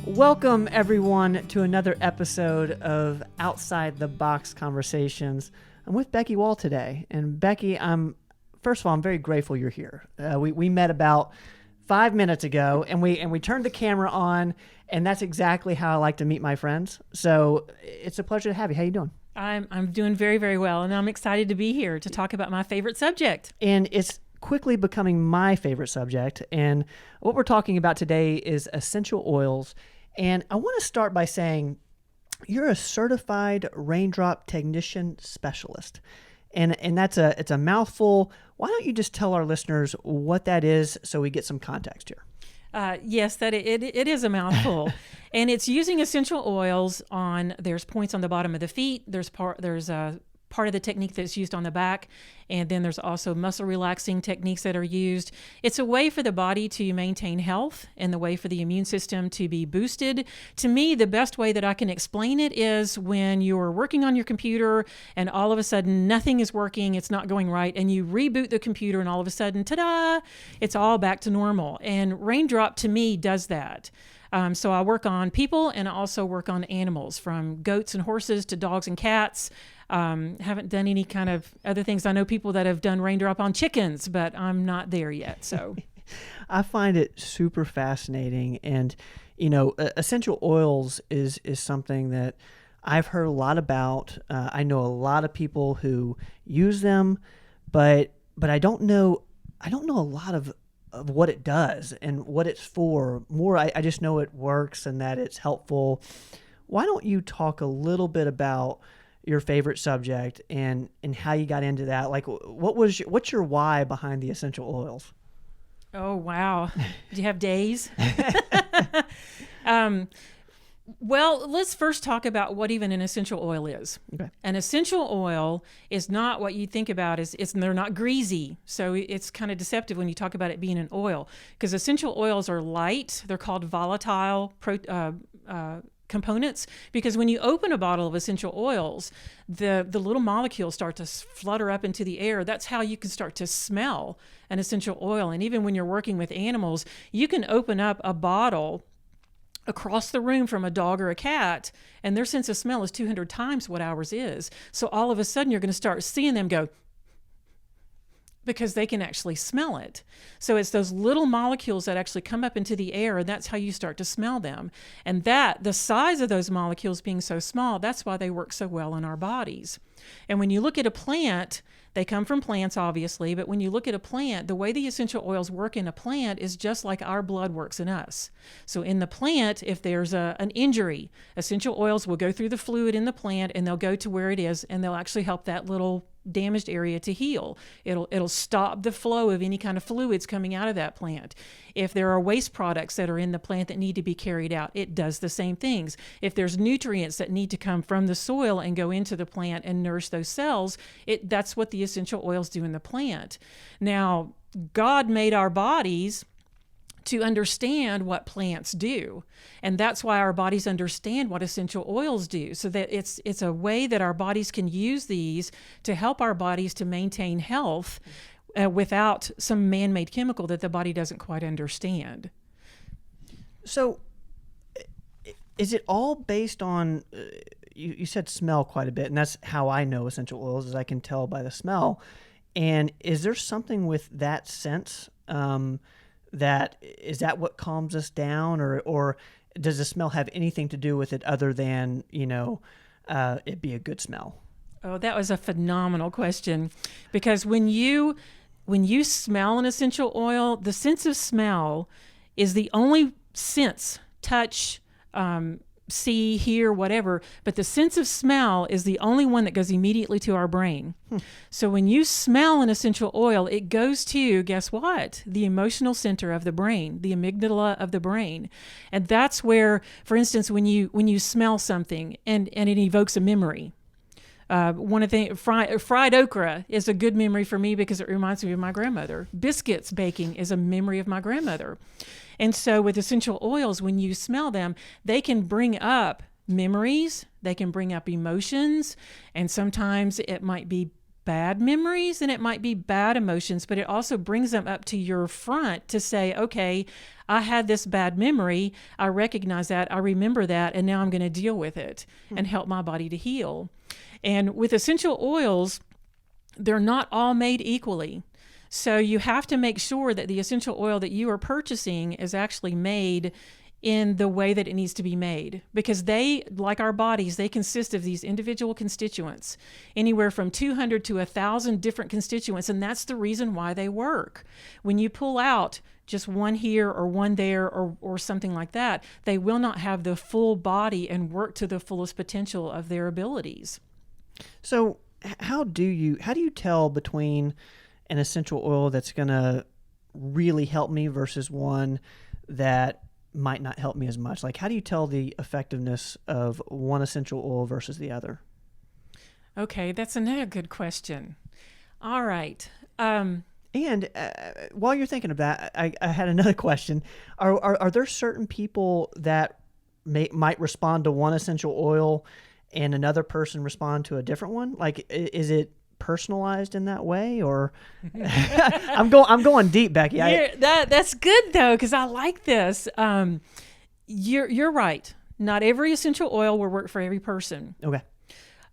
Welcome, everyone, to another episode of Outside the Box Conversations. I'm with Becky Wall today. And Becky, first of all, I'm very grateful you're here. We met about 5 minutes ago, and we turned the camera on, and that's exactly how I like to meet my friends. So it's a pleasure to have you. How you doing? I'm doing very, very well, and I'm excited to be here to talk about my favorite subject. And it's quickly becoming my favorite subject. And what we're talking about today is essential oils. And I want to start by saying you're a certified raindrop technician specialist. And it's a mouthful. Why don't you just tell our listeners what that is so we get some context here? Yes, that it is a mouthful, and it's using essential oils there's points on the bottom of the feet. There's a part of the technique that's used on the back, and then there's also muscle relaxing techniques that are used. It's a way for the body to maintain health and the way for the immune system to be boosted. To me, the best way that I can explain it is when you're working on your computer and all of a sudden nothing is working, it's not going right, and you reboot the computer and all of a sudden, ta-da, it's all back to normal. And Raindrop to me does that. So I work on people and I also work on animals, from goats and horses to dogs and cats. Haven't done any kind of other things. I know people that have done Raindrop on chickens, but I'm not there yet. So I find it super fascinating. And, essential oils is something that I've heard a lot about. I know a lot of people who use them, but I don't know a lot of what it does and what it's for. I just know it works and that it's helpful. Why don't you talk a little bit about your favorite subject and how you got into that? Like, what's your why behind the essential oils? Oh, wow. Do you have days? Well, let's first talk about what even an essential oil is. Okay. An essential oil is not what you think about they're not greasy. So it's kind of deceptive when you talk about it being an oil, because essential oils are light. They're called volatile components, because when you open a bottle of essential oils, the little molecules start to flutter up into the air. That's how you can start to smell an essential oil. And even when you're working with animals, you can open up a bottle across the room from a dog or a cat, and their sense of smell is 200 times what ours is. So all of a sudden you're going to start seeing them go, because they can actually smell it. So it's those little molecules that actually come up into the air, and that's how you start to smell them. And the size of those molecules being so small, that's why they work so well in our bodies. And when you look at a plant, they come from plants, obviously, but when you look at a plant, the way the essential oils work in a plant is just like our blood works in us. So in the plant, if there's an injury, essential oils will go through the fluid in the plant, and they'll go to where it is, and they'll actually help that little damaged area to heal. It'll stop the flow of any kind of fluids coming out of that plant. If there are waste products that are in the plant that need to be carried out, it does the same things. If there's nutrients that need to come from the soil and go into the plant and nourish those cells, that's what the essential oils do in the plant. Now, God made our bodies to understand what plants do. And that's why our bodies understand what essential oils do, so that it's a way that our bodies can use these to help our bodies to maintain health without some man-made chemical that the body doesn't quite understand. So is it all based on, you said smell quite a bit, and that's how I know essential oils, is I can tell by the smell. And is there something with that sense that what calms us down, or does the smell have anything to do with it other than, it be a good smell? Oh, that was a phenomenal question, because when you smell an essential oil, the sense of smell is the only sense, touch, see, hear, whatever, but the sense of smell is the only one that goes immediately to our brain. So when you smell an essential oil, it goes to, guess what? The emotional center of the brain, the amygdala of the brain. And that's where, for instance, when you smell something and it evokes a memory. One of the fried okra is a good memory for me because it reminds me of my grandmother. Biscuits baking is a memory of my grandmother. And so with essential oils, when you smell them, they can bring up memories, they can bring up emotions, and sometimes it might be bad memories and it might be bad emotions, but it also brings them up to your front to say, okay, I had this bad memory. I recognize that. I remember that. And now I'm going to deal with it and help my body to heal. And with essential oils, they're not all made equally. So you have to make sure that the essential oil that you are purchasing is actually made in the way that it needs to be made, because they, like our bodies, they consist of these individual constituents, anywhere from 200 to 1,000 different constituents, and that's the reason why they work. When you pull out just one here or one there or something like that, they will not have the full body and work to the fullest potential of their abilities. So how do you tell between an essential oil that's going to really help me versus one that might not help me as much? Like, how do you tell the effectiveness of one essential oil versus the other? Okay, that's another good question. All right. And while you're thinking of that, I had another question. Are there certain people that might respond to one essential oil and another person respond to a different one? Like, is it personalized in that way, or I'm going deep, Becky. That's good though, because I like this. You're right. Not every essential oil will work for every person. Okay.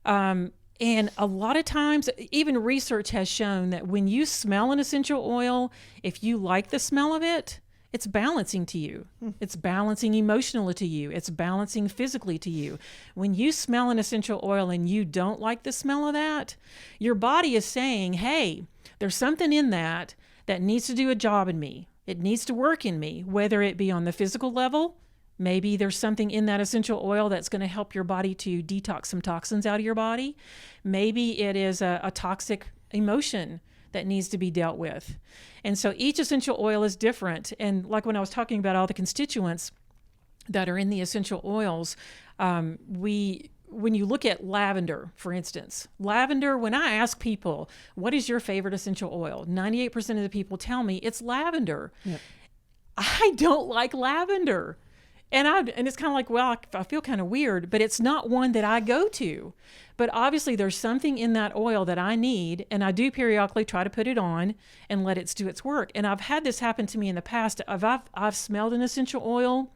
And a lot of times, even research has shown that when you smell an essential oil, if you like the smell of it, it's balancing to you. It's balancing emotionally to you. It's balancing physically to you. When you smell an essential oil and you don't like the smell of that, your body is saying, hey, there's something in that needs to do a job in me. It needs to work in me, whether it be on the physical level. Maybe there's something in that essential oil that's going to help your body to detox some toxins out of your body. Maybe it is a toxic emotion that needs to be dealt with. And so each essential oil is different. And like when I was talking about all the constituents that are in the essential oils, when you look at lavender, for instance, lavender, when I ask people, what is your favorite essential oil? 98% of the people tell me it's lavender. Yep. I don't like lavender. And it's kind of like, well, I feel kind of weird, but it's not one that I go to. But obviously there's something in that oil that I need, and I do periodically try to put it on and let it do its work. And I've had this happen to me in the past. I've smelled an essential oil,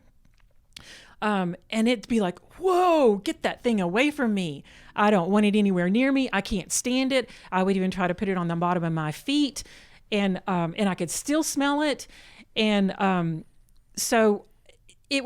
and it'd be like, whoa, get that thing away from me. I don't want it anywhere near me. I can't stand it. I would even try to put it on the bottom of my feet, and I could still smell it. And so it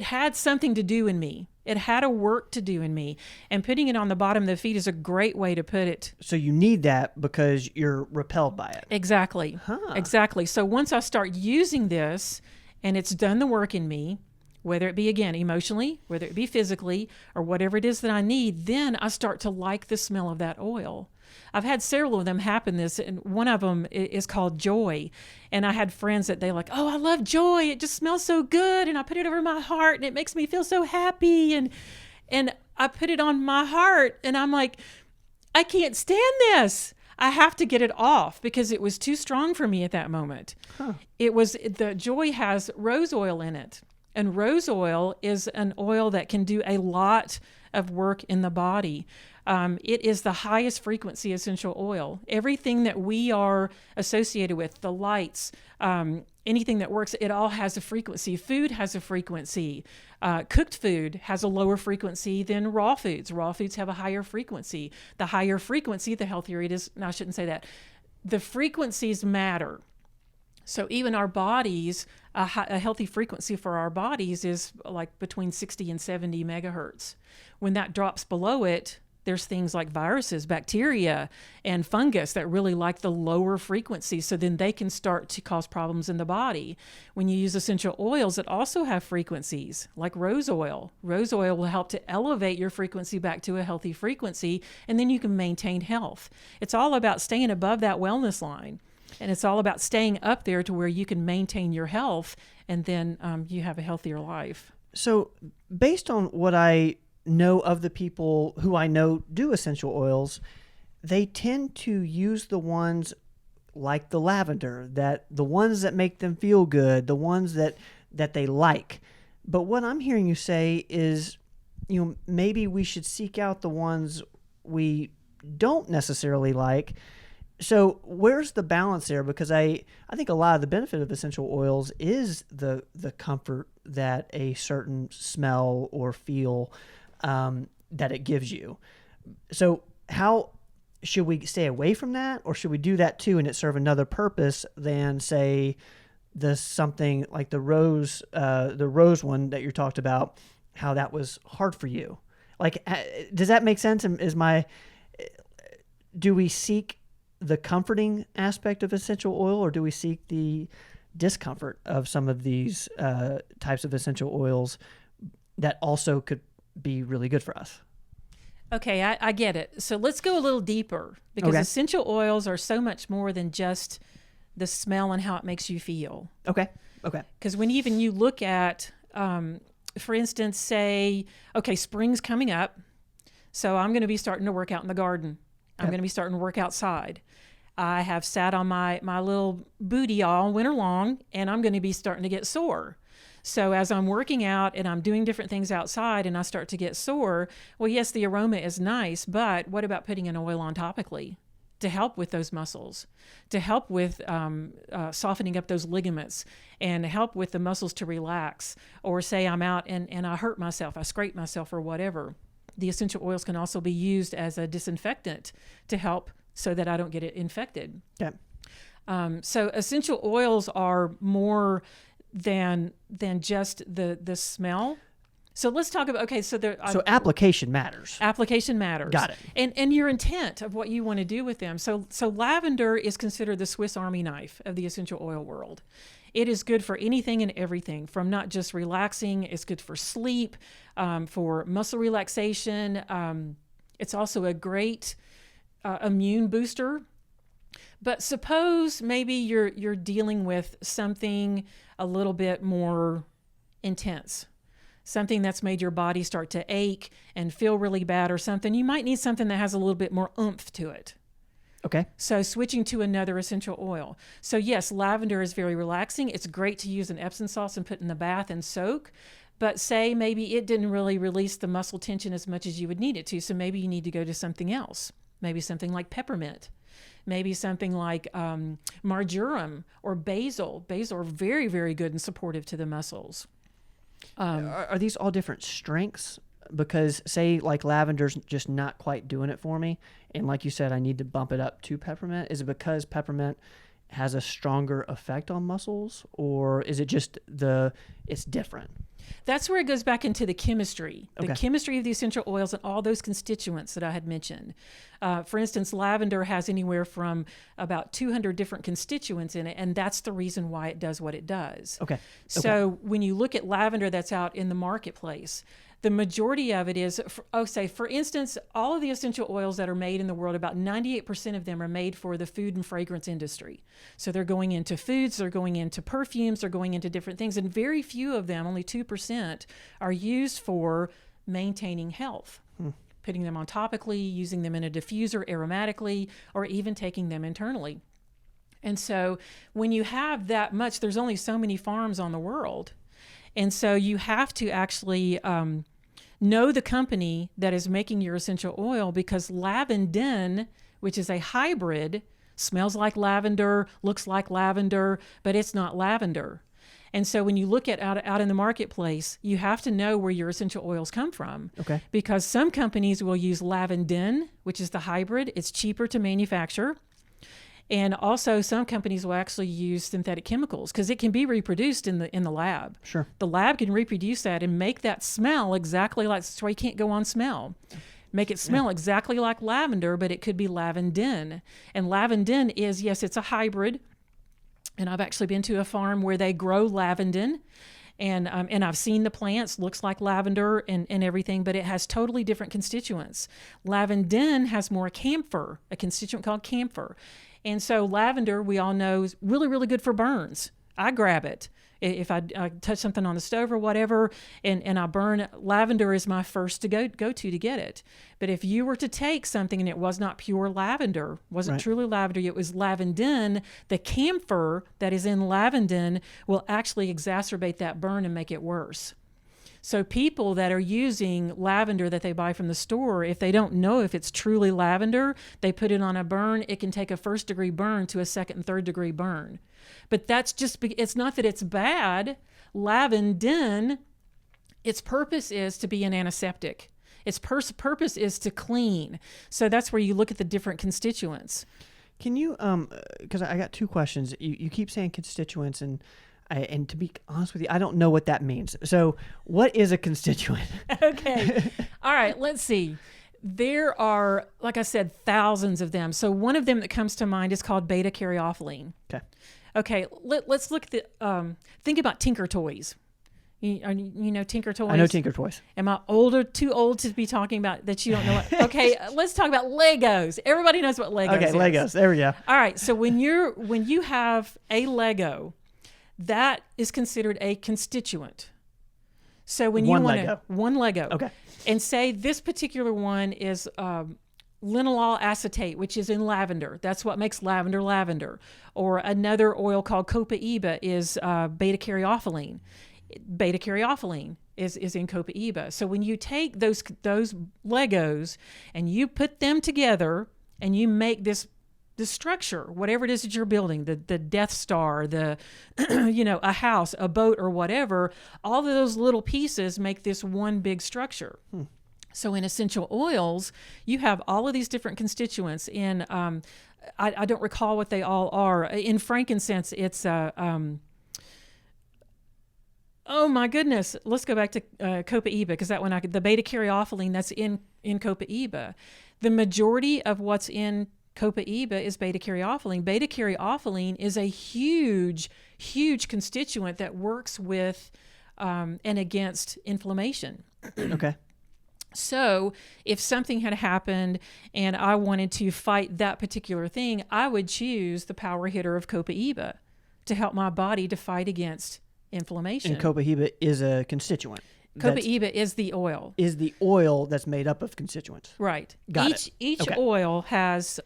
had something to do in me. It had a work to do in me. And putting it on the bottom of the feet is a great way to put it. So you need that because you're repelled by it. Exactly. Exactly. So once I start using this and it's done the work in me, whether it be, again, emotionally, whether it be physically, or whatever it is that I need, then I start to like the smell of that oil. I've had several of them happen this, and one of them is called Joy. And I had friends that they like, oh, I love Joy. It just smells so good. And I put it over my heart and it makes me feel so happy. And I put it on my heart and I'm like, I can't stand this. I have to get it off because it was too strong for me at that moment. The Joy has rose oil in it. And rose oil is an oil that can do a lot of work in the body. It is the highest frequency essential oil. Everything that we are associated with, the lights, anything that works, it all has a frequency. Food has a frequency. Cooked food has a lower frequency than raw foods. Raw foods have a higher frequency. The higher frequency, the healthier it is. No, I shouldn't say that. The frequencies matter. So even our bodies, a healthy frequency for our bodies is like between 60 and 70 megahertz. When that drops below it, there's things like viruses, bacteria, and fungus that really like the lower frequency. So then they can start to cause problems in the body. When you use essential oils that also have frequencies, like rose oil. Rose oil will help to elevate your frequency back to a healthy frequency, and then you can maintain health. It's all about staying above that wellness line. And it's all about staying up there to where you can maintain your health, and then you have a healthier life. So based on what I know of the people who I know do essential oils, they tend to use the ones like the lavender, the ones that make them feel good, the ones that they like. But what I'm hearing you say is, maybe we should seek out the ones we don't necessarily like. So where's the balance there? Because I think a lot of the benefit of essential oils is the comfort that a certain smell or feel that it gives you. So how should we stay away from that, or should we do that too and it serve another purpose than, say, something like the rose one that you talked about, how that was hard for you? Like, does that make sense? Do we seek the comforting aspect of essential oil, or do we seek the discomfort of some of these types of essential oils that also could be really good for us? Okay, I get it. So let's go a little deeper, because essential oils are so much more than just the smell and how it makes you feel. Okay. Because when even you look at, for instance, say, okay, spring's coming up, so I'm going to be starting to work out in the garden. I'm going to be starting to work outside. I have sat on my little booty all winter long, and I'm going to be starting to get sore. So as I'm working out and I'm doing different things outside and I start to get sore, well, yes, the aroma is nice, but what about putting an oil on topically to help with those muscles, to help with softening up those ligaments and help with the muscles to relax? Or say I'm out and I hurt myself, I scrape myself or whatever. The essential oils can also be used as a disinfectant to help so that I don't get it infected. Yeah. So essential oils are more than just the smell. So let's talk about, so application matters. Application matters. Got it. And your intent of what you want to do with them. So lavender is considered the Swiss Army knife of the essential oil world. It is good for anything and everything, from not just relaxing. It's good for sleep, for muscle relaxation. It's also a great immune booster. But suppose maybe you're dealing with something a little bit more intense, something that's made your body start to ache and feel really bad or something. You might need something that has a little bit more oomph to it. Okay. So switching to another essential oil. So yes, lavender is very relaxing. It's great to use in Epsom salts and put in the bath and soak. But say maybe it didn't really release the muscle tension as much as you would need it to. So maybe you need to go to something else. Maybe something like peppermint. Maybe something like marjoram or basil. Basil are very, very good and supportive to the muscles. Are these all different strengths? Because say like lavender's just not quite doing it for me, and like you said, I need to bump it up to peppermint. Is it because peppermint has a stronger effect on muscles, or is it just it's different? That's where it goes back into the chemistry, the chemistry of the essential oils and all those constituents that I had mentioned. For instance, lavender has anywhere from about 200 different constituents in it, and that's the reason why it does what it does. So when you look at lavender that's out in the marketplace, the majority of it is, for instance, all of the essential oils that are made in the world, about 98% of them are made for the food and fragrance industry. So they're going into foods, they're going into perfumes, they're going into different things, and very few of them, only 2%, are used for maintaining health. Putting them on topically, using them in a diffuser aromatically, or even taking them internally. And so when you have that much, there's only so many farms on the world. And so you have to actually know the company that is making your essential oil, because lavandin, which is a hybrid, smells like lavender, looks like lavender, but it's not lavender. And so when you look at out in the marketplace, you have to know where your essential oils come from. Because some companies will use lavandin, which is the hybrid. It's cheaper to manufacture. And also some companies will actually use synthetic chemicals, because it can be reproduced in the lab. Sure. The lab can reproduce that and make that smell exactly like, that's why you can't go on smell. Make it smell exactly like lavender, but it could be lavandin. And lavandin is, yes, it's a hybrid. And I've actually been to a farm where they grow lavandin. And I've seen the plants, looks like lavender and everything, but it has totally different constituents. Lavandin has more camphor, a constituent called camphor. And so lavender, we all know, is really, really good for burns. I grab it. If I touch something on the stove or whatever, and I burn, lavender is my first to go to get it. But if you were to take something and it was not pure lavender, wasn't truly lavender, it was lavandin, the camphor that is in lavandin will actually exacerbate that burn and make it worse. So people that are using lavender that they buy from the store, if they don't know if it's truly lavender, they put it on a burn. It can take a 1st-degree burn to a 2nd and 3rd-degree burn. But that's just, it's not that it's bad. Lavender, its purpose is to be an antiseptic. Its purpose is to clean. So that's where you look at the different constituents. Can you, because I got 2 questions. You keep saying constituents, and to be honest with you, I don't know what that means. So what is a constituent? Okay. All right. Let's see. There are, like I said, thousands of them. So one of them that comes to mind is called beta-caryophyllene. Okay. Okay. Let's look at the, think about Tinker Toys. You know Tinker Toys? I know Tinker Toys. Am I too old to be talking about that you don't know what? Okay, let's talk about Legos. Everybody knows what Legos is. Okay, Legos. There we go. All right. So when you have a Lego, that is considered a constituent. So when you want one Lego. Okay. And say this particular one is linalool acetate, which is in lavender. That's what makes lavender lavender. Or another oil called copaiba is beta-caryophyllene. Beta-caryophyllene is in copaiba. So when you take those Legos and you put them together and you make this structure, whatever it is that you're building, the Death Star, the a house, a boat, or whatever, all of those little pieces make this one big structure. So in essential oils, you have all of these different constituents. In I don't recall what they all are. In frankincense, it's oh my goodness, let's go back to copaiba, because that one, the beta-caryophyllene that's in copaiba. The majority of what's in copaiba is beta-caryophyllene. Beta-caryophyllene is a huge, huge constituent that works with and against inflammation. Okay. So if something had happened and I wanted to fight that particular thing, I would choose the power hitter of copaiba to help my body to fight against inflammation. And copaiba is a constituent. Copaiba is the oil. Is the oil that's made up of constituents. Right. Got Each okay. oil has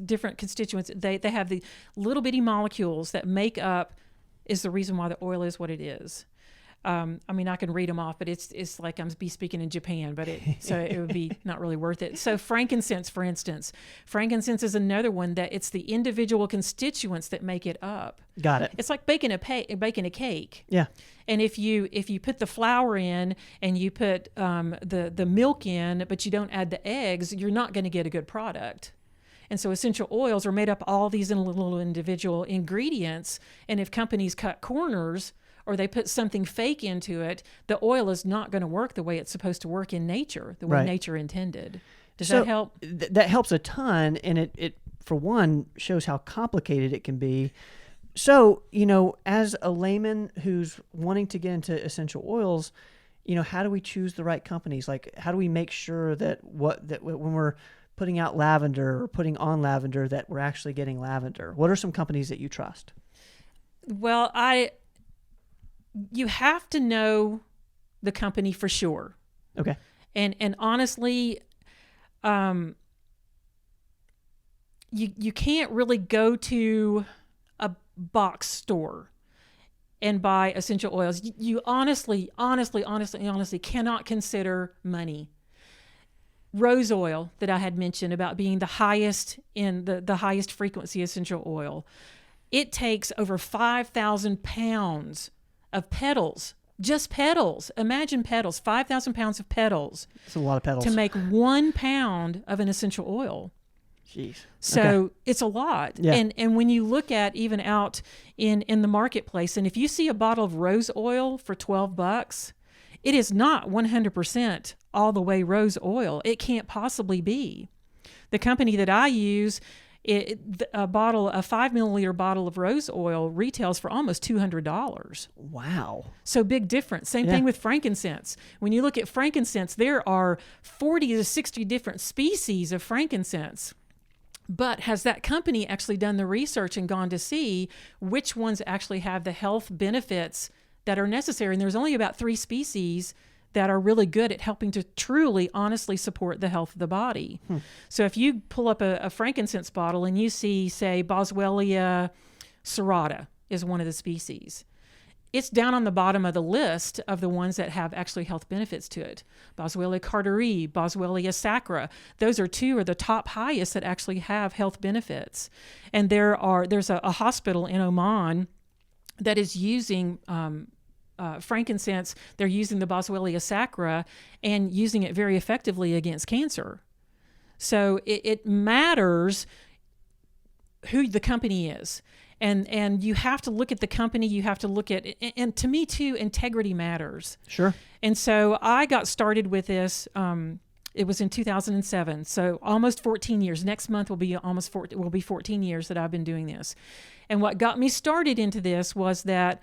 different constituents. They have the little bitty molecules that make up is the reason why the oil is what it is. I mean, I can read them off, but it's like I'm speaking in Japan, but so it would be not really worth it. So frankincense, for instance, frankincense is another one that it's the individual constituents that make it up. Got it. It's like baking a cake. Yeah. And if you put the flour in and you put the milk in, but you don't add the eggs, you're not going to get a good product. And so essential oils are made up of all these little individual ingredients. And if companies cut corners or they put something fake into it, the oil is not going to work the way it's supposed to work in nature, the way right. nature intended. Does that help? That helps a ton. And it, for one, shows how complicated it can be. So, as a layman who's wanting to get into essential oils, how do we choose the right companies? Like, how do we make sure that when we're putting out lavender or putting on lavender, that we're actually getting lavender? What are some companies that you trust? Well, you have to know the company for sure. Okay. And honestly, you can't really go to a box store and buy essential oils. You honestly cannot consider money. Rose oil that I had mentioned about being the highest in the highest frequency essential oil. It takes over 5,000 pounds of petals, just petals. Imagine petals, 5,000 pounds of petals. That's a lot of petals. To make 1 pound of an essential oil. Jeez. So okay. It's a lot. Yeah. And when you look at even out in the marketplace, and if you see a bottle of rose oil for $12, it is not 100% all the way rose oil. It can't possibly be. The company that I use, a 5 milliliter bottle of rose oil retails for almost $200. Wow. So big difference. Same thing with frankincense. When you look at frankincense, there are 40 to 60 different species of frankincense. But has that company actually done the research and gone to see which ones actually have the health benefits that are necessary? And there's only about 3 species that are really good at helping to truly, honestly support the health of the body. So if you pull up a frankincense bottle and you see, say, Boswellia serrata is one of the species. it's down on the bottom of the list of the ones that have actually health benefits to it. Boswellia carteri, Boswellia sacra. Those are two of the top highest that actually have health benefits. And there's a hospital in Oman that is using frankincense. They're using the Boswellia sacra and using it very effectively against cancer. So it matters who the company is. And you have to look at the company. You have to look at, and to me too, integrity matters. Sure. And so I got started with this. It was in 2007. So almost 14 years. Next month will be 14 years that I've been doing this. And what got me started into this was that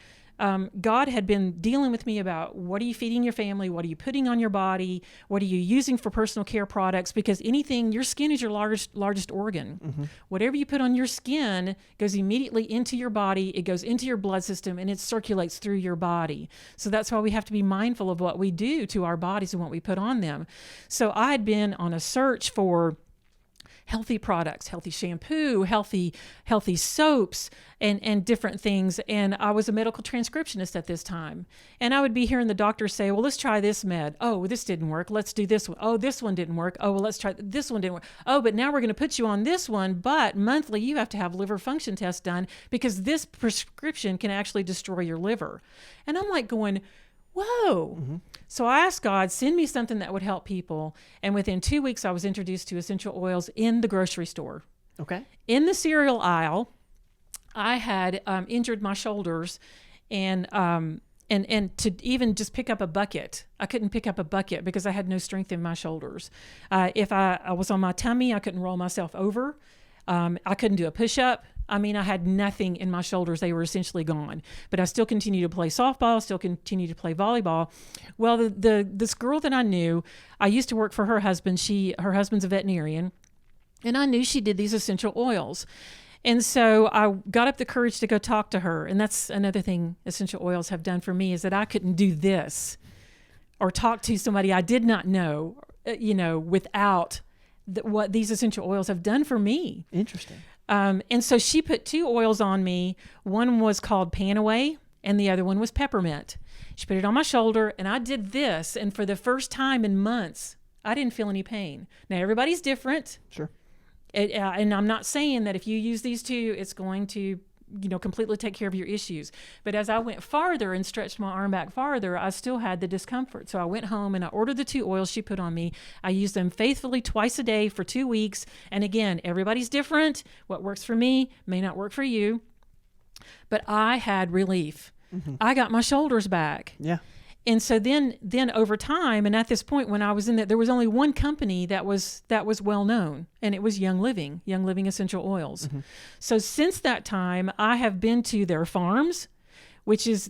God had been dealing with me about, what are you feeding your family? What are you putting on your body? What are you using for personal care products? Because your skin is your largest organ. Mm-hmm. Whatever you put on your skin goes immediately into your body. It goes into your blood system and it circulates through your body. So that's why we have to be mindful of what we do to our bodies and what we put on them. So I had been on a search for healthy products, healthy shampoo, healthy soaps, and different things. And I was a medical transcriptionist at this time. And I would be hearing the doctor say, well, let's try this med. Oh, this didn't work. Let's do this one. Oh, this one didn't work. Oh, well, let's try this one didn't work. Oh, but now we're going to put you on this one. But monthly, you have to have liver function tests done because this prescription can actually destroy your liver. And I'm like going, whoa. Mm-hmm. So I asked God, send me something that would help people. And within 2 weeks, I was introduced to essential oils in the grocery store. Okay. In the cereal aisle, I had injured my shoulders, and to even just pick up a bucket, I couldn't pick up a bucket because I had no strength in my shoulders. If I was on my tummy, I couldn't roll myself over. I couldn't do a push-up. I mean, I had nothing in my shoulders. They were essentially gone. But I still continued to play softball, still continued to play volleyball. Well, this girl that I knew, I used to work for her husband. Her husband's a veterinarian. And I knew she did these essential oils. And so I got up the courage to go talk to her. And that's another thing essential oils have done for me, is that I couldn't do this or talk to somebody I did not know, without what these essential oils have done for me. Interesting. And so she put 2 oils on me. One was called Panaway, and the other one was peppermint. She put it on my shoulder, and I did this. And for the first time in months, I didn't feel any pain. Now, everybody's different. Sure. And I'm not saying that if you use these 2, it's going to, completely take care of your issues. But as I went farther and stretched my arm back farther, I still had the discomfort. So I went home and I ordered the 2 oils she put on me. I used them faithfully twice a day for 2 weeks. And again, everybody's different. What works for me may not work for you. But I had relief. Mm-hmm. I got my shoulders back. Yeah. And so then over time, and at this point when I was in there was only one company that was well known, and it was Young Living Essential Oils. Mm-hmm. So since that time, I have been to their farms,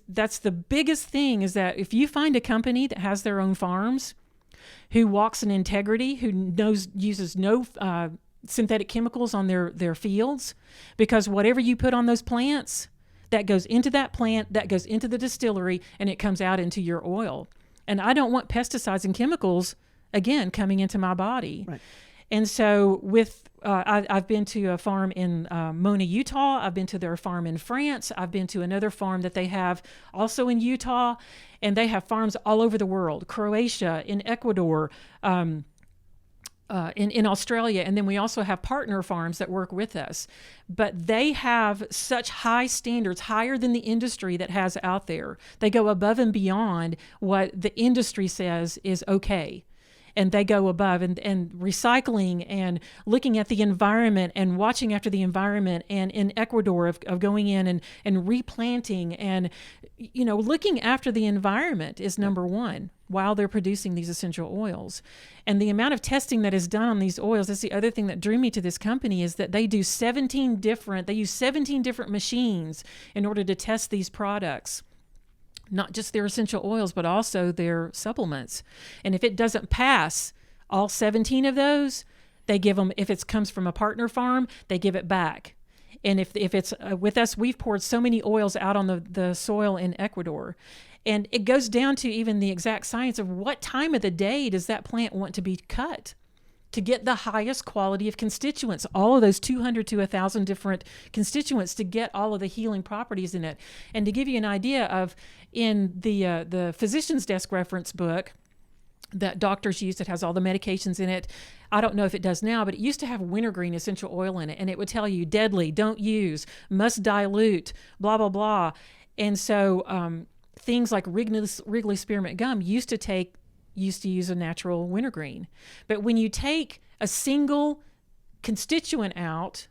that's the biggest thing, is that if you find a company that has their own farms, who walks in integrity, who uses no synthetic chemicals on their fields, because whatever you put on those plants, that goes into that plant, that goes into the distillery, and it comes out into your oil. And I don't want pesticides and chemicals, again, coming into my body. Right. And so I've been to a farm in Mona, Utah. I've been to their farm in France. I've been to another farm that they have also in Utah. And they have farms all over the world, Croatia, in Ecuador, in Australia, and then we also have partner farms that work with us. But they have such high standards, higher than the industry that has out there. They go above and beyond what the industry says is okay. And they go above and recycling and looking at the environment and watching after the environment, and in Ecuador of going in and replanting and, looking after the environment is number one while they're producing these essential oils. And the amount of testing that is done on these oils, that's the other thing that drew me to this company, is that they use 17 different machines in order to test these products. Not just their essential oils, but also their supplements. And if it doesn't pass all 17 of those, they give them, if it comes from a partner farm, they give it back. And if it's with us, we've poured so many oils out on the soil in Ecuador. And it goes down to even the exact science of what time of the day does that plant want to be cut. to get the highest quality of constituents, all of those 200 to 1,000 different constituents to get all of the healing properties in it. And to give you an idea of, in the physician's desk reference book that doctors use that has all the medications in it, I don't know if it does now, but it used to have wintergreen essential oil in it, and it would tell you deadly, don't use, must dilute, blah, blah, blah. And so things like Wrigley spearmint gum used to use a natural wintergreen. But when you take a single constituent out,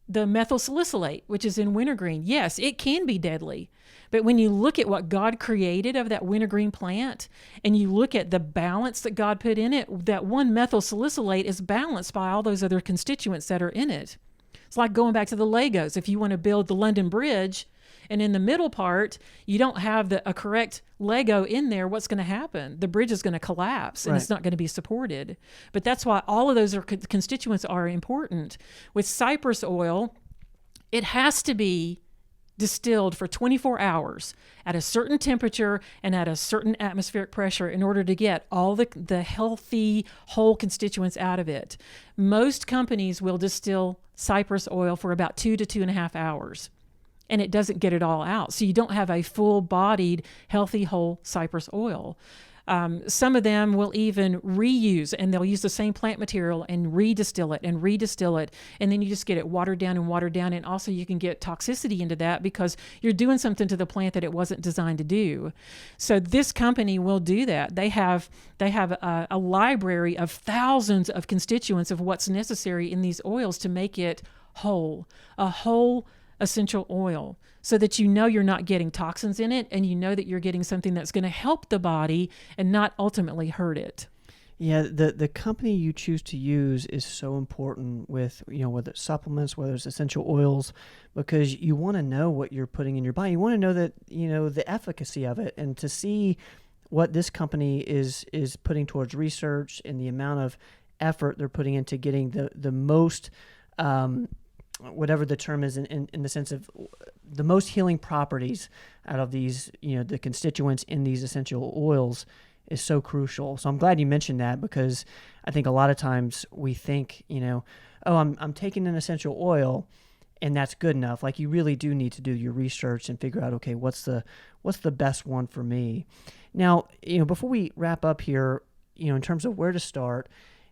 the methyl salicylate, which is in wintergreen, yes, it can be deadly. But when you look at what God created of that wintergreen plant, and you look at the balance that God put in it, that one methyl salicylate is balanced by all those other constituents that are in it. It's like going back to the Legos. If you want to build the London Bridge, and in the middle part, you don't have a correct Lego in there, what's going to happen? The bridge is going to collapse, and it's not going to be supported. But that's why all of those constituents are important. With cypress oil, it has to be distilled for 24 hours at a certain temperature and at a certain atmospheric pressure in order to get all the healthy, whole constituents out of it. Most companies will distill cypress oil for about 2 to 2.5 hours. And it doesn't get it all out. So you don't have a full-bodied, healthy, whole cypress oil. Some of them will even reuse, and they'll use the same plant material and redistill it. And then you just get it watered down. And also you can get toxicity into that because you're doing something to the plant that it wasn't designed to do. So this company will do that. They have a library of thousands of constituents of what's necessary in these oils to make it whole, a whole essential oil, so that you know you're not getting toxins in it, and you know that you're getting something that's going to help the body and not ultimately hurt it. Yeah, the company you choose to use is so important with, whether it's supplements, whether it's essential oils, because you want to know what you're putting in your body. You want to know that, the efficacy of it, and to see what this company is putting towards research and the amount of effort they're putting into getting the most whatever the term is in the sense of the most healing properties out of these, the constituents in these essential oils is so crucial. So I'm glad you mentioned that, because I think a lot of times we think, I'm taking an essential oil and that's good enough. Like, you really do need to do your research and figure out, okay, what's the best one for me? Now, before we wrap up here, in terms of where to start,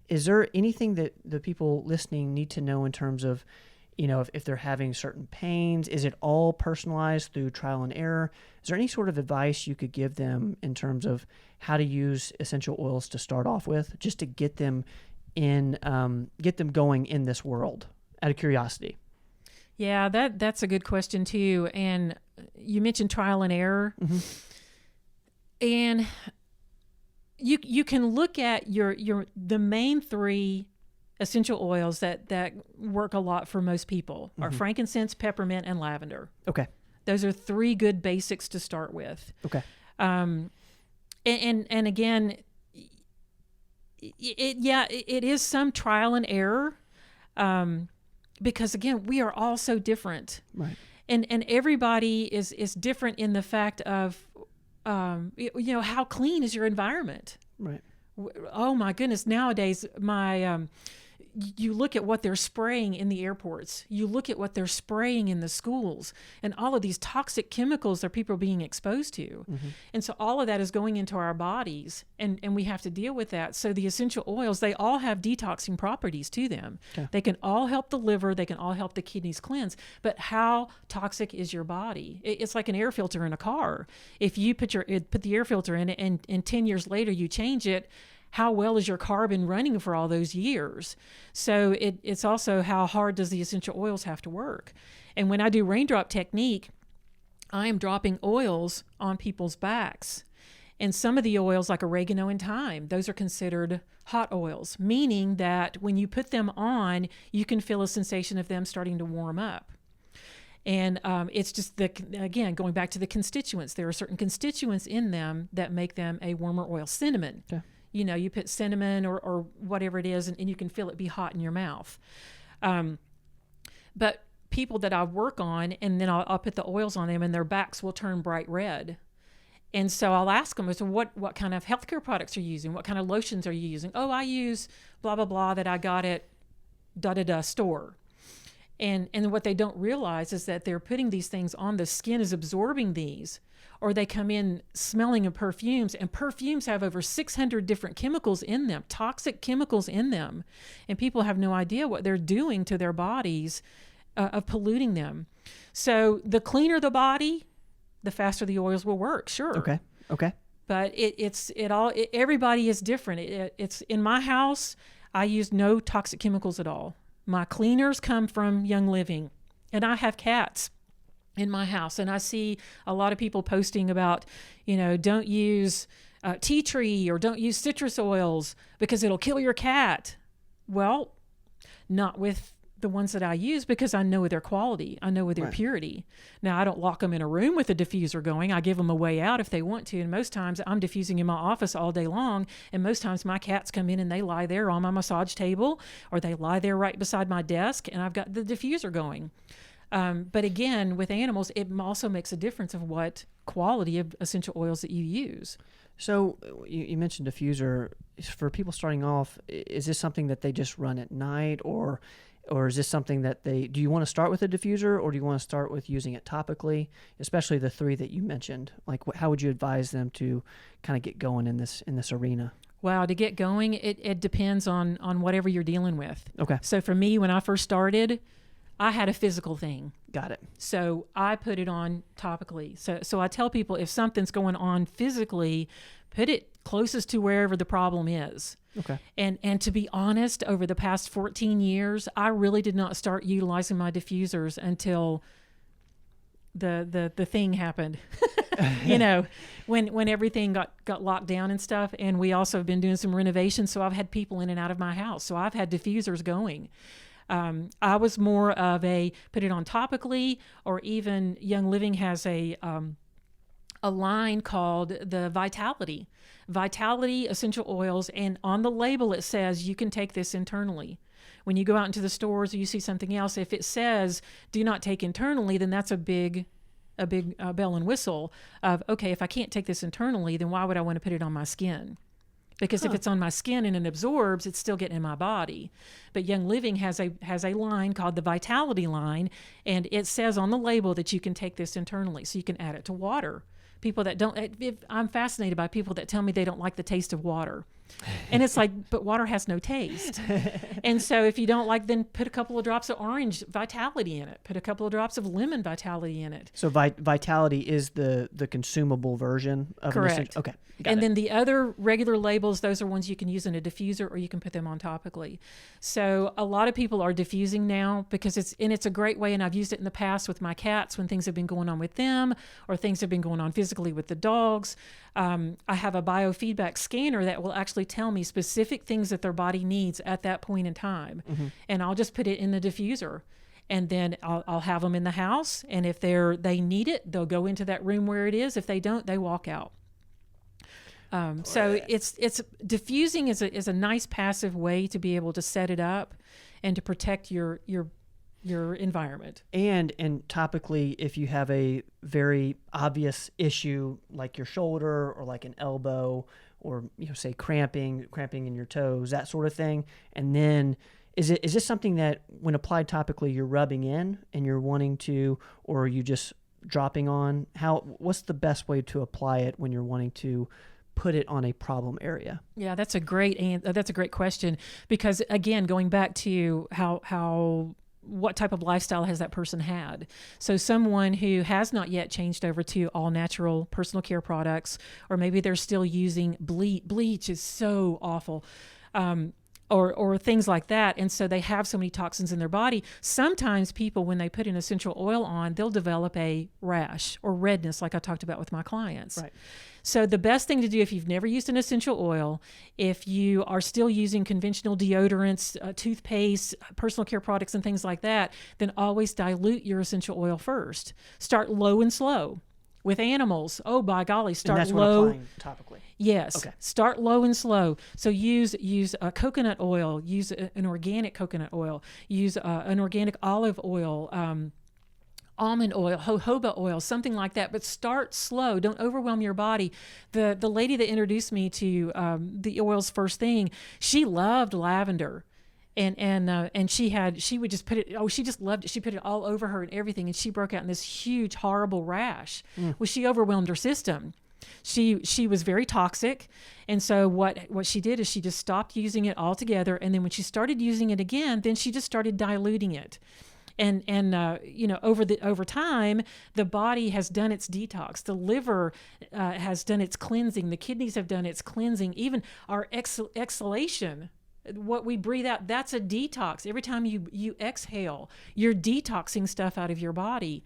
is there anything that the people listening need to know in terms of, if they're having certain pains? Is it all personalized through trial and error? Is there any sort of advice you could give them in terms of how to use essential oils to start off with, just to get them going in this world, out of curiosity? Yeah, that's a good question too. And you mentioned trial and error. Mm-hmm. And you can look at the main three essential oils that work a lot for most people are frankincense, peppermint, and lavender. Okay. Those are three good basics to start with. Okay. And again, it is some trial and error, because again, we are all so different. Right. And everybody is different in the fact of, how clean is your environment? Right. Oh my goodness. Nowadays, you look at what they're spraying in the airports. You look at what they're spraying in the schools, and all of these toxic chemicals that people are being exposed to. Mm-hmm. And so all of that is going into our bodies, and we have to deal with that. So the essential oils, they all have detoxing properties to them. Okay. They can all help the liver. They can all help the kidneys cleanse. But how toxic is your body? It's like an air filter in a car. If you put the air filter in it, and 10 years later you change it, how well is your car been running for all those years? So it's also how hard does the essential oils have to work? And when I do raindrop technique, I am dropping oils on people's backs. And some of the oils, like oregano and thyme, those are considered hot oils, meaning that when you put them on, you can feel a sensation of them starting to warm up. And it's just, again, going back to the constituents, there are certain constituents in them that make them a warmer oil. Cinnamon. Okay. You put cinnamon or whatever it is, and you can feel it be hot in your mouth. But people that I work on, and then I'll put the oils on them, and their backs will turn bright red. And so I'll ask them, so what kind of healthcare products are you using? What kind of lotions are you using? Oh, I use blah, blah, blah that I got at da-da-da store. And what they don't realize is that they're putting these things on, the skin is absorbing these, or they come in smelling of perfumes, and perfumes have over 600 different chemicals in them, toxic chemicals in them. And people have no idea what they're doing to their bodies of polluting them. So the cleaner the body, the faster the oils will work, sure. Okay. But everybody is different. It's in my house, I use no toxic chemicals at all. My cleaners come from Young Living, and I have cats in my house, and I see a lot of people posting about, don't use tea tree or don't use citrus oils because it'll kill your cat. Well, not with the ones that I use, because I know their quality. I know their purity. Now, I don't lock them in a room with a diffuser going. I give them a way out if they want to. And most times I'm diffusing in my office all day long. And most times my cats come in and they lie there on my massage table, or they lie there right beside my desk, and I've got the diffuser going. But again, with animals, it also makes a difference of what quality of essential oils that you use. So you mentioned diffuser. For people starting off, is this something that they just run at night, or is this something that do you want to start with a diffuser, or do you want to start with using it topically, especially the three that you mentioned? Like, how would you advise them to kind of get going in this arena? Wow, to get going, it depends on whatever you're dealing with. Okay. So for me, when I first started, I had a physical thing. Got it. So I put it on topically. So I tell people, if something's going on physically, put it closest to wherever the problem is. Okay. And to be honest, over the past 14 years, I really did not start utilizing my diffusers until the thing happened. When everything got locked down and stuff. And we also have been doing some renovations, so I've had people in and out of my house. So I've had diffusers going. I was more of a put it on topically, or even Young Living has a line called the Vitality essential oils, and on the label it says you can take this internally. When you go out into the stores or you see something else, if it says do not take internally, then that's a big bell and whistle of, okay, if I can't take this internally, then why would I want to put it on my skin? Because if it's on my skin and it absorbs, it's still getting in my body. But Young Living has a line called the Vitality line, and it says on the label that you can take this internally. So you can add it to water. People that I'm fascinated by people that tell me they don't like the taste of water. And it's like, but water has no taste. And so if you don't like, then put a couple of drops of orange Vitality in it. Put a couple of drops of lemon Vitality in it. So Vitality is the consumable version of Correct. Okay. And then the other regular labels, those are ones you can use in a diffuser, or you can put them on topically. So a lot of people are diffusing now because it's a great way, and I've used it in the past with my cats when things have been going on with them, or things have been going on physically with the dogs. I have a biofeedback scanner that will actually tell me specific things that their body needs at that point in time. Mm-hmm. And I'll just put it in the diffuser. And then I'll have them in the house, and if they need it, they'll go into that room where it is. If they don't, they walk out. So it's diffusing is a nice passive way to be able to set it up and to protect your environment. And topically, if you have a very obvious issue like your shoulder or like an elbow, or say cramping in your toes, that sort of thing, and then is this something that when applied topically you're rubbing in and you're wanting to, or are you just dropping on? What's the best way to apply it when you're wanting to put it on a problem area? Yeah, that's a great question, because again, going back to what type of lifestyle has that person had? So someone who has not yet changed over to all natural personal care products, or maybe they're still using bleach is so awful. Or things like that. And so they have so many toxins in their body. Sometimes people, when they put an essential oil on, they'll develop a rash or redness, like I talked about with my clients. Right. So the best thing to do, if you've never used an essential oil, if you are still using conventional deodorants, toothpaste, personal care products, and things like that, then always dilute your essential oil first. Start low and slow. With animals, oh, by golly, start and that's low. When applying topically. Yes. Okay. Start low and slow. So use a coconut oil, use an organic coconut oil, use an organic olive oil, almond oil, jojoba oil, something like that. But start slow. Don't overwhelm your body. The lady that introduced me to the oils first thing, she loved lavender. And she would just put it, she just loved it. She put it all over her and everything. And she broke out in this huge, horrible rash. Well, she overwhelmed her system. She was very toxic. And so what she did is she just stopped using it altogether. And then when she started using it again, then she just started diluting it. And over time, the body has done its detox. The liver has done its cleansing. The kidneys have done its cleansing. Even our exhalation, what we breathe out, that's a detox. Every time you exhale, you're detoxing stuff out of your body.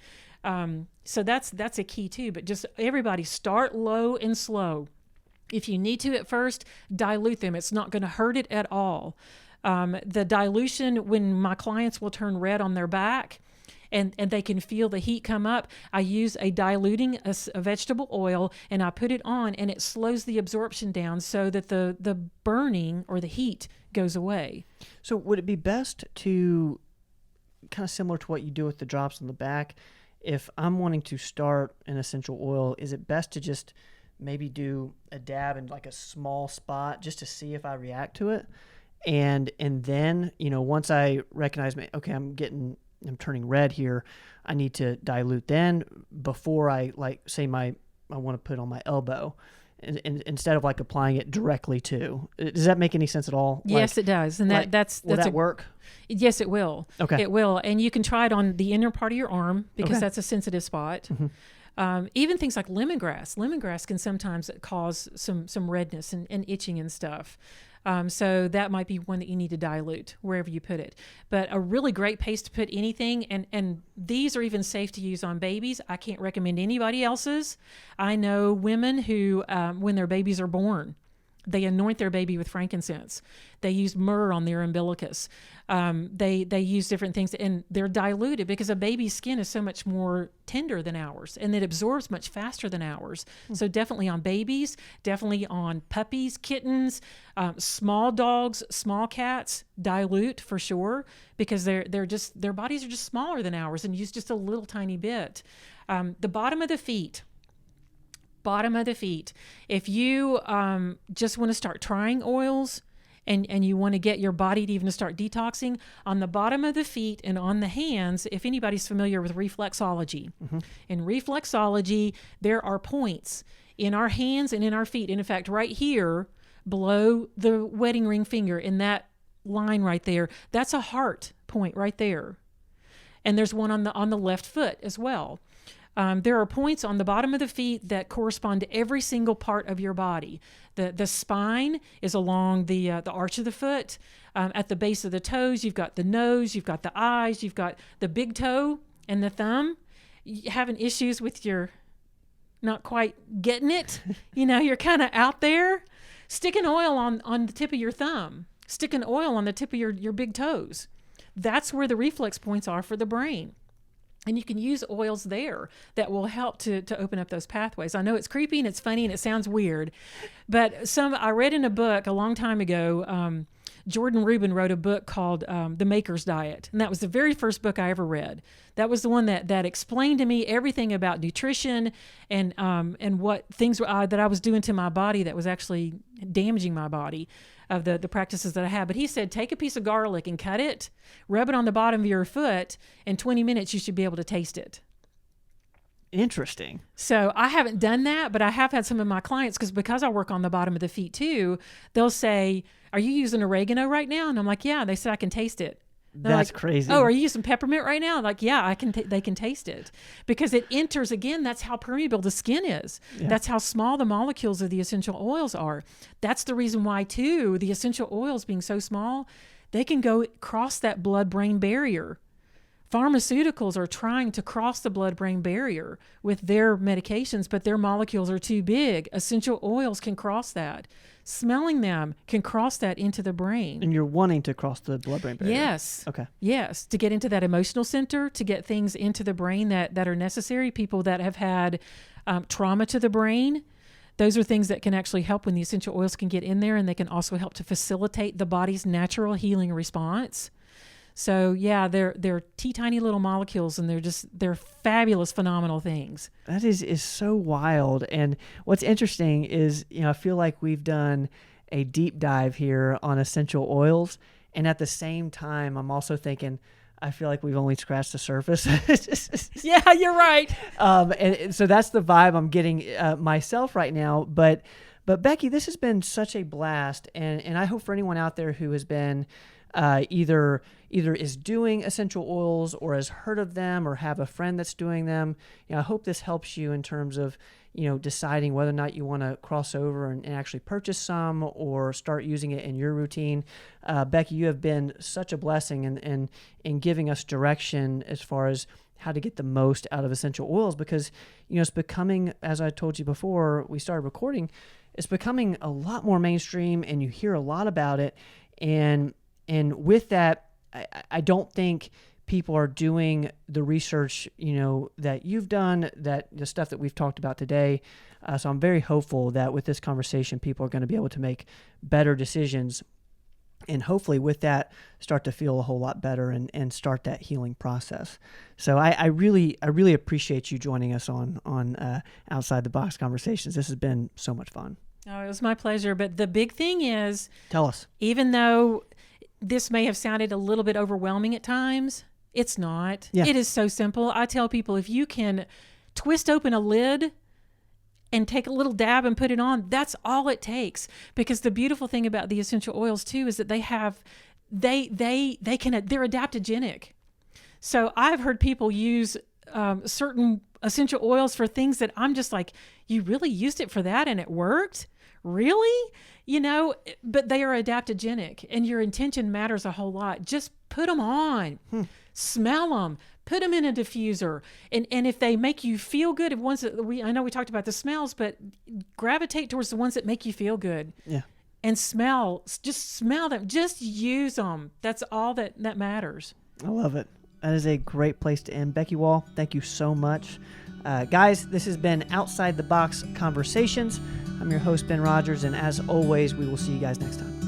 So that's a key too. But just everybody start low and slow. If you need to at first, dilute them. It's not going to hurt it at all. The dilution, when my clients will turn red on their back and they can feel the heat come up, I use a vegetable oil and I put it on, and it slows the absorption down so that the burning or the heat goes away. So would it be best to, kind of similar to what you do with the drops on the back, if I'm wanting to start an essential oil, is it best to just maybe do a dab in like a small spot just to see if I react to it? And then, once I recognize, okay, I'm turning red here, I need to dilute then before I say I want to put it on my elbow, and instead of applying it directly to. Does that make any sense at all? Yes, it does. And will that work? Yes, it will. Okay. It will. And you can try it on the inner part of your arm because that's a sensitive spot. Mm-hmm. Even things like lemongrass. Lemongrass can sometimes cause some redness and itching and stuff. So that might be one that you need to dilute wherever you put it. But a really great place to put anything, and these are even safe to use on babies. I can't recommend anybody else's. I know women who, when their babies are born, they anoint their baby with frankincense. They use myrrh on their umbilicus. They use different things, and they're diluted because a baby's skin is so much more tender than ours, and it absorbs much faster than ours. So definitely on babies, definitely on puppies, kittens, small dogs, small cats, dilute for sure, because their bodies are just smaller than ours and use just a little tiny bit. The bottom of the feet. If you just want to start trying oils and you want to get your body to even start detoxing, on the bottom of the feet and on the hands, if anybody's familiar with reflexology. Mm-hmm. In reflexology, there are points in our hands and in our feet. And in fact, right here below the wedding ring finger, in that line right there, that's a heart point right there. And there's one on the left foot as well. There are points on the bottom of the feet that correspond to every single part of your body. The spine is along the arch of the foot. At the base of the toes, you've got the nose, you've got the eyes, you've got the big toe and the thumb. You having issues with your not quite getting it? You're kind of out there. Stick an oil on the tip of your thumb. Stick an oil on the tip of your big toes. That's where the reflex points are for the brain. And you can use oils there that will help to open up those pathways. I know it's creepy and it's funny and it sounds weird, but I read in a book a long time ago, Jordan Rubin wrote a book called The Maker's Diet. And that was the very first book I ever read. That was the one that explained to me everything about nutrition and what things that I was doing to my body that was actually damaging my body, of the practices that I have. But he said, take a piece of garlic and cut it, rub it on the bottom of your foot. In 20 minutes, you should be able to taste it. Interesting. So I haven't done that, but I have had some of my clients, because I work on the bottom of the feet too, they'll say, are you using oregano right now? And I'm like, yeah. They said, I can taste it. That's crazy. Oh, are you using peppermint right now? Like, yeah, they can taste it, because it enters again. That's how permeable the skin is. Yeah. That's how small the molecules of the essential oils are. That's the reason why too, the essential oils being so small, they can go cross that blood-brain barrier. Pharmaceuticals are trying to cross the blood-brain barrier with their medications, but their molecules are too big. Essential oils can cross that. Smelling them can cross that into the brain. And you're wanting to cross the blood-brain barrier? Yes. Okay. Yes, to get into that emotional center, to get things into the brain that are necessary. People that have had trauma to the brain, those are things that can actually help when the essential oils can get in there, and they can also help to facilitate the body's natural healing response. So yeah, they're teeny little molecules, and they're fabulous, phenomenal things. That is so wild. And what's interesting is, I feel like we've done a deep dive here on essential oils, and at the same time, I'm also thinking, I feel like we've only scratched the surface. Yeah, you're right. And so that's the vibe I'm getting myself right now. But Becky, this has been such a blast, and I hope for anyone out there who has been either is doing essential oils or has heard of them or have a friend that's doing them, I hope this helps you in terms of deciding whether or not you want to cross over and actually purchase some or start using it in your routine. Becky, you have been such a blessing in giving us direction as far as how to get the most out of essential oils, because it's becoming, as I told you before we started recording, it's becoming a lot more mainstream, and you hear a lot about it. And with that, I don't think people are doing the research, that you've done, that the stuff that we've talked about today. So I'm very hopeful that with this conversation, people are going to be able to make better decisions, and hopefully with that, start to feel a whole lot better and start that healing process. So I really appreciate you joining us on Outside the Box Conversations. This has been so much fun. Oh, it was my pleasure. But the big thing is, tell us, even though this may have sounded a little bit overwhelming at times, it's not. Yeah. It is so simple. I tell people, if you can twist open a lid and take a little dab and put it on, that's all it takes. Because the beautiful thing about the essential oils too is that they're adaptogenic. So I've heard people use certain essential oils for things that I'm just like, you really used it for that and it worked? Really? But they are adaptogenic, and your intention matters a whole lot. Just put them on, smell them, put them in a diffuser. And if they make you feel good, I know we talked about the smells, but gravitate towards the ones that make you feel good. Yeah. And just smell them, just use them. That's all that matters. I love it. That is a great place to end. Becky Wall, thank you so much. Guys, this has been Outside the Box Conversations. I'm your host, Ben Rogers, and as always, we will see you guys next time.